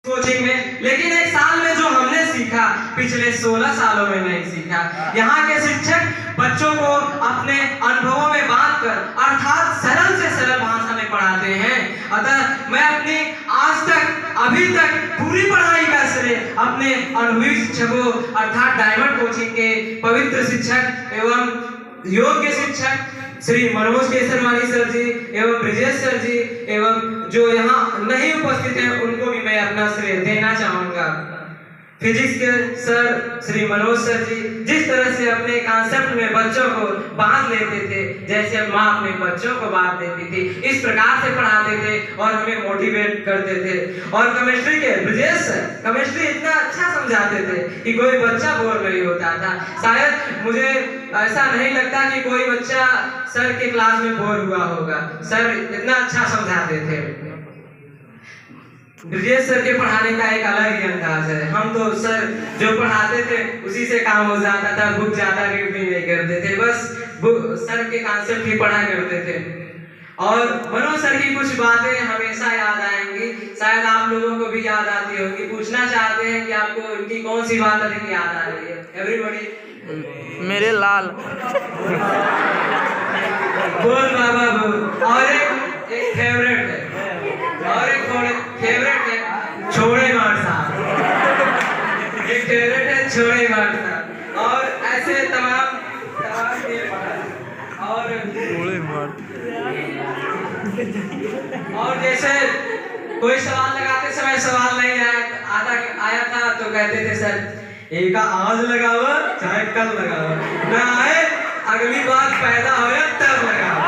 Coaching में, लेकिन एक साल में जो हमने सीखा पिछले 16 सालों में नहीं सीखा। यहाँ के शिक्षक बच्चों को अपने अनुभवों में बांट कर अर्थात सरल से सरल भाषा में पढ़ाते हैं। अतः मैं अपनी आज तक अभी तक पूरी पढ़ाई का श्रेय अपने अनुभवी शिक्षकों अर्थात डायमंड कोचिंग के पवित्र शिक्षक एवं योग के शिक्षक श्री मनोज केसरवानी सर जी एवं ब्रिजेश सर जी एवं जो यहाँ नहीं उपस्थित हैं उनको भी मैं अपना श्रेय देना चाहूंगा। फिजिक्स के सर श्री मनोज सर जी जिस तरह से अपने कॉन्सेप्ट में बच्चों को बांट लेते थे, जैसे माँ अपने बच्चों को बांट देती थी, इस प्रकार से पढ़ाते थे और हमें मोटिवेट करते थे। और केमिस्ट्री के ब्रिजेश सर केमिस्ट्री इतना अच्छा समझाते थे कि कोई बच्चा बोर नहीं होता था। शायद मुझे ऐसा नहीं लगता कि कोई बच्चा सर के क्लास में बोर हुआ होगा, सर इतना अच्छा समझाते थे। ब्रिजेश सर के पढ़ाने का एक अलग ही अंदाज है। हम तो सर जो पढ़ाते थे उसी से काम हो जाता था, बुक ज्यादा रीड भी नहीं करते थे, बस बुक सर के कॉन्सेप्ट ही पढ़ा करते थे। और मनोज सर की कुछ बातें हमेशा याद आएंगी, शायद आप लोगों को भी याद आती होगी। पूछना चाहते हैं कि आपको उनकी कौन सी बात अधिक याद आ रही है? एवरीबॉडी मेरे लाल बोल बाबा बोल। और एक फेवरेट है, और एक फेवरेट है छोड़े मार साहब, एक फेवरेट है छोड़े मार साहब। और ऐसे तमाम और जैसे कोई सवाल लगाते समय सवाल नहीं आया था तो कहते थे सर एक आज लगाओ चाहे कल लगाओ, ना आए अगली बार पैदा हो तब लगाओ।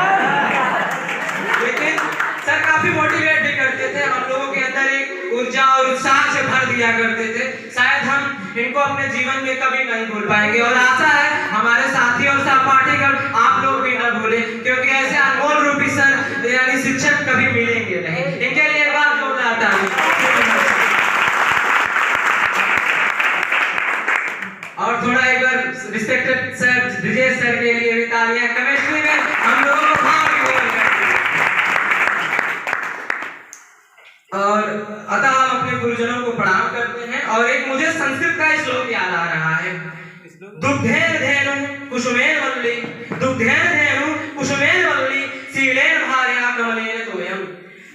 लेकिन सर काफी मोटिवेट भी करते थे, हम लोगों के अंदर एक ऊर्जा और उत्साह से भर दिया करते थे। शायद हम इनको अपने जीवन में कभी नहीं भूल पाएंगे और आशा है हमारे साथी और सहपाठीगण आप लोग भी न भूलें, क्योंकि ऐसे अनमोल रूपी सर यानी शिक्षक कभी मिलेंगे नहीं। इनके लिए एक बार जोरदार ताली। और थोड़ा एक बार रिस्पेक्टेड सर ब्रिजेश सर के लिए भी तालियां। केमिस्ट्री में हम लोगों को और अतः हम अपने गुरुजनों को प्रणाम करते हैं। और एक मुझे संस्कृत का श्लोक याद आ रहा है, दुग्धेन धेनु कुसुमेन वल्ली, दुग्धेन धेनु कुसुमेन वल्ली, सीलेन भार्या कमलेन तोयम।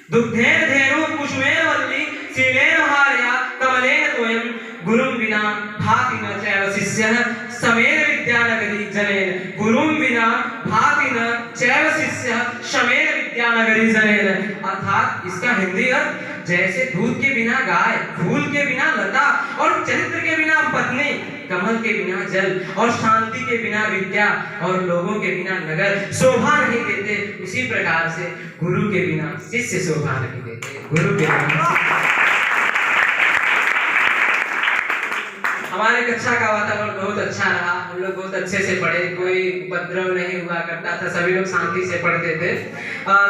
दुग्धेन धेनु कुसुमेन वल्ली, सीलेन भार्या कमलेन तोयम। गुरुं विना भाति न चैव शिष्यः, समेन विद्यानगरी जनेन। गुरुं विना भाति न चैव शिष्यः, समेन विद्यानगरी जनेन। अर्थात इसका हिंदी अर्थ जैसे दूध के बिना गाय, फूल के बिना लता और चरित्र के बिना पत्नी, कमल के बिना जल और शांति के बिना विद्या और लोगों के बिना नगर शोभा नहीं देते, उसी प्रकार से गुरु के बिना शिष्य शोभा नहीं देते। गुरु के बिना हमारे कक्षा का वातावरण बहुत अच्छा रहा, हम लोग बहुत अच्छे से पढ़े, कोई उपद्रव नहीं हुआ करता था, सभी लोग शांति से पढ़ते थे।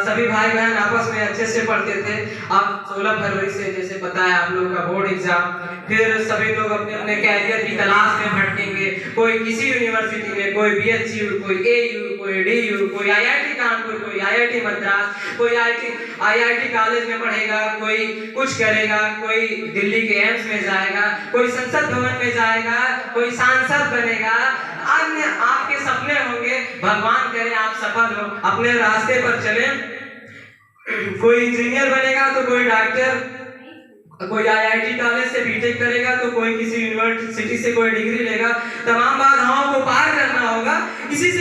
सभी भाई बहन आपस में अच्छे से पढ़ते थे। अब 16 फरवरी से जैसे पता है आप लोग का बोर्ड एग्जाम, फिर सभी लोग अपने अपने कैरियर की तलाश में भटकेंगे, कोई किसी यूनिवर्सिटी में, कोई BHU, कोई AU, कोई DU, कोई IIT कानपुर, कोई IIT मद्रास, कोई IIT कॉलेज में पढ़ेगा, कोई कुछ करेगा, कोई दिल्ली के एम्स में जाएगा, कोई संसद भवन में जाएगा, कोई सांसद बनेगा। अन्य आपके सपने होंगे, भगवान करे आप सफल हो, अपने रास्ते पर चले। कोई इंजीनियर बनेगा तो कोई डॉक्टर, कोई IIT कॉलेज से BTech करेगा तो कोई किसी यूनिवर्सिटी से कोई डिग्री लेगा। तमाम बाधाओं को पार करना होगा। इसी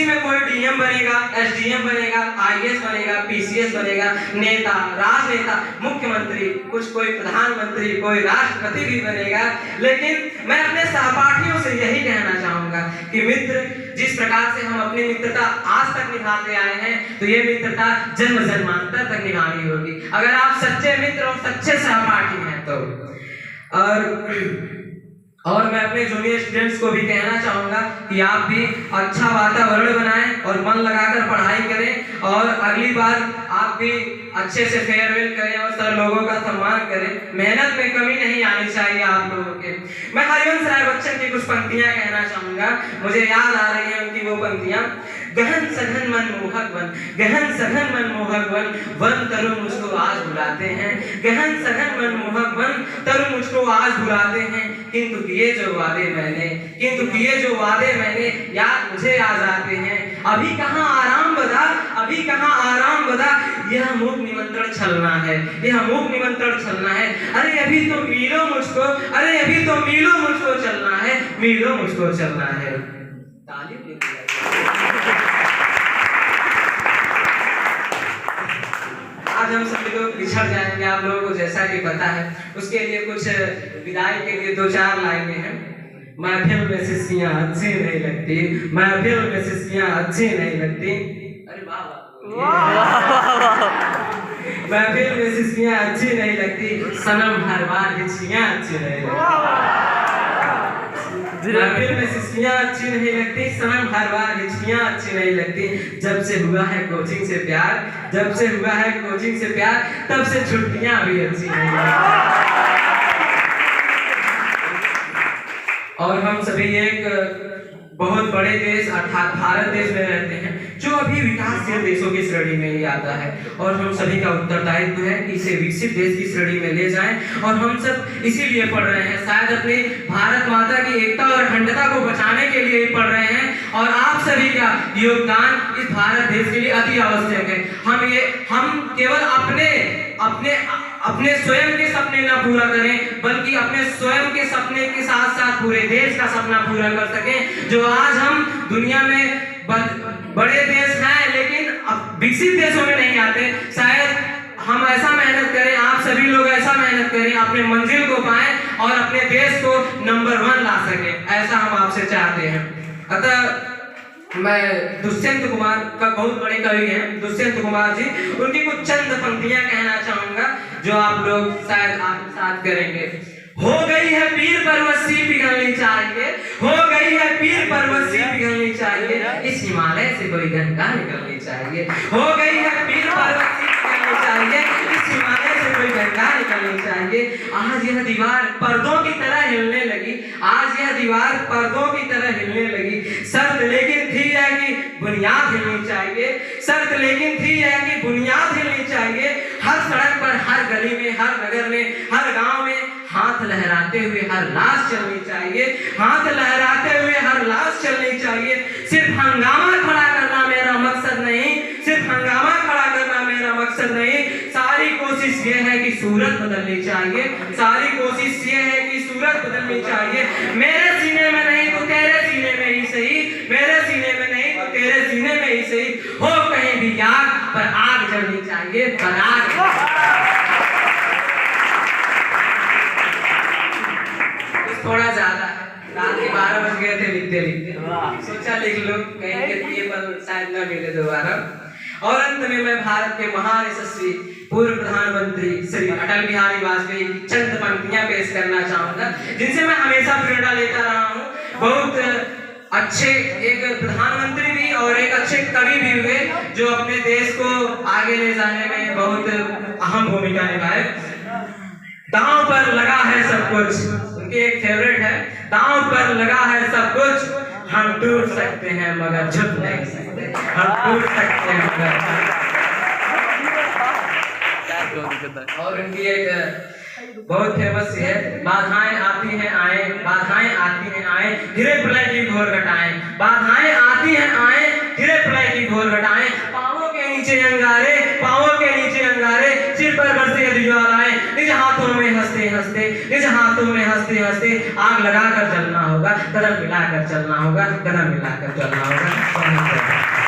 में कोई DM बनेगा, SDM बनेगा, IAS बनेगा, PCS बनेगा, नेता, राजनेता, मुख्यमंत्री, कोई प्रधानमंत्री, कोई राष्ट्रपति भी बनेगा। लेकिन मैं अपने सहपाठियों से यही कहना चाहूंगा कि मित्र, जिस प्रकार से हम अपनी मित्रता आज तक निभाते आए हैं, तो ये मित्रता जन्म जन्मांतर तक निभानी होगी, अगर आप सच्चे मित्र और सच्चे सहपाठी हैं तो। और मैं अपने जूनियर स्टूडेंट्स को भी कहना चाहूंगा कि आप भी अच्छा वातावरण बनाएं और मन लगाकर पढ़ाई करें, और अगली बार आप भी अच्छे से फेयरवेल करें और सर लोगों का सम्मान करें। मेहनत में कमी नहीं आनी चाहिए आप लोगों के। मैं हरिवंश राय बच्चन की कुछ पंक्तियां कहना चाहूंगा, मुझे याद आ रही है उनकी वो पंक्तियां। गहन सघन मनमोहक वन, गहन सघन मनमोहक वन, वन तरु मुझको आज बुलाते हैं, गहन सघन मनमोहक वन तरु मुझको आज बुलाते हैं। किंतु किए जो वादे मैंने, किंतु किए जो वादे मैंने याद मुझे आ जाते हैं। अभी कहाँ आराम बदा, अभी कहाँ आराम बदा, यह मूक निमंत्रण छलना है, यह मूक निमंत्रण छलना है। अरे अभी तो मिलो मुझको, अरे अभी तो मिलो मुझको चलना है, मिलो मुझको चलना है। ताली आज हम सभी लोग बिछड़ जाएंगे, आप लोगों को जैसा कि पता है। उसके लिए कुछ विदाई के लिए 2-4 लाइनें हैं। महफिल में सिस्कियां अच्छी नहीं लगती, महफिल में सिस्कियां अच्छी नहीं लगती। अरे महफिल में सिस्कियां अच्छी नहीं लगती, सनम हर बार हिचकियां अच्छी नहीं लगती। महफिल में सिस्कियां अच्छी नहीं लगती, सनम हर बार हिचकियां अच्छी नहीं लगती। जब से हुआ है कोचिंग से प्यार, जब से हुआ है कोचिंग से प्यार, तब से छुट्टियां भी अच्छी नहीं लगती। और हम सभी एक बहुत बड़े देश अर्थात भारत देश में रहते हैं, जो अभी विकासशील देशों की श्रेणी में ही आता है। और हम सभी का उत्तरदायित्व है कि इसे विकसित देश की श्रेणी में ले जाएं। और हम सब इसीलिए पढ़ रहे हैं, शायद अपनी भारत माता की एकता और अखंडता को बचाने के लिए ही पढ़ रहे हैं। और आप सभी का योगदान इस भारत देश के लिए अति आवश्यक है। हम केवल अपने स्वयं के सपने ना पूरा करें, बल्कि अपने स्वयं के सपने के साथ साथ पूरे देश का सपना पूरा कर सकें। जो आज हम दुनिया में बड़े देश हैं, लेकिन विकसित देशों में नहीं आते। शायद हम ऐसा मेहनत करें, आप सभी लोग ऐसा मेहनत करें, अपने मंजिल को पाएं और अपने देश को नंबर 1 ला सकें, ऐसा हम आपसे चाहते हैं। अतः मैं दुष्यंत कुमार का बहुत बड़े कवि हैं, दुष्यंत कुमार जी, उनकी कुछ चंद पंक्तियां कहना चाहूंगा जो आप लोग शायद आत्मसात करेंगे। हो गई है पीर पर्वत सी पिघलनी चाहिए, हो गई है पीर पर्वत सी पिघलनी चाहिए, इस हिमालय से कोई गंगा निकलनी चाहिए। हो गई है पीर पर्वत सी पिघलनी चाहिए, इस हिमालय से कोई गंगा निकलनी चाहिए। आज यह दीवार पर्दों की तरह हिलने लगी, आज यह दीवार पर्दों की तरह हिलने लगी। शर्त लेकिन थी है कि बुनियाद हिलनी चाहिए, शर्त लेकिन थी है कि बुनियाद हिलनी चाहिए। हर सड़क पर, हर गली में, हर नगर में, हर गांव में हाथ लहराते हुए हर लाश चलनी चाहिए, हाथ लहराते हुए हर लाश चलनी चाहिए। सिर्फ हंगामा खड़ा करना मेरा मकसद नहीं, सिर्फ हंगामा खड़ा करना मेरा मकसद नहीं। सारी कोशिश ये है कि सूरत बदलनी चाहिए, सारी कोशिश ये है कि सूरत बदलनी चाहिए। मेरे सीने में नहीं तो तेरे सीने में ही सही, मेरे सीने में नहीं तो तेरे सीने में ही सही। हो कहीं भी आग पर आग जलनी चाहिए, पर आग। थोड़ा ज्यादा है, रात के 12 बज गए थे लिखते लिखते, सोचा लिख लो, कहीं के लिए पर शायद न मिले दोबारा। और अंत में मैं भारत के महान यशस्वी पूर्व प्रधानमंत्री श्री अटल बिहारी वाजपेयी की चंद पंक्तियां पेश करना चाहूंगा, जिनसे मैं हमेशा प्रेरणा लेता रहा हूँ। बहुत अच्छे एक प्रधानमंत्री भी और एक अच्छे कवि भी हुए, जो अपने देश को आगे ले जाने में बहुत अहम भूमिका निभाए। दांव पर लगा है सब कुछ, उनकी एक फेवरेट है, दांव पर लगा है सब कुछ, हम टूट सकते हैं मगर झुक नहीं सकते, हम टूट सकते हैं मगर। और उनकी एक बहुत फेमस है, बाधाएं आती हैं आए, बाधाएं आती हैं आए, गिरे प्रलय की घोर घटाएं, बाधाएं आती हैं आए, गिरे प्रलय की घोर घटाएं। पांवों के नीचे अंगारे, पांवों के नीचे अंगारे, सिर पर बरसे ज्वालाएं, निज हाथों में हंसते हंसते, निज हाथों में हंसते हंसते, आग लगाकर चलना होगा, कदम मिलाकर चलना होगा, कदम मिलाकर चलना होगा।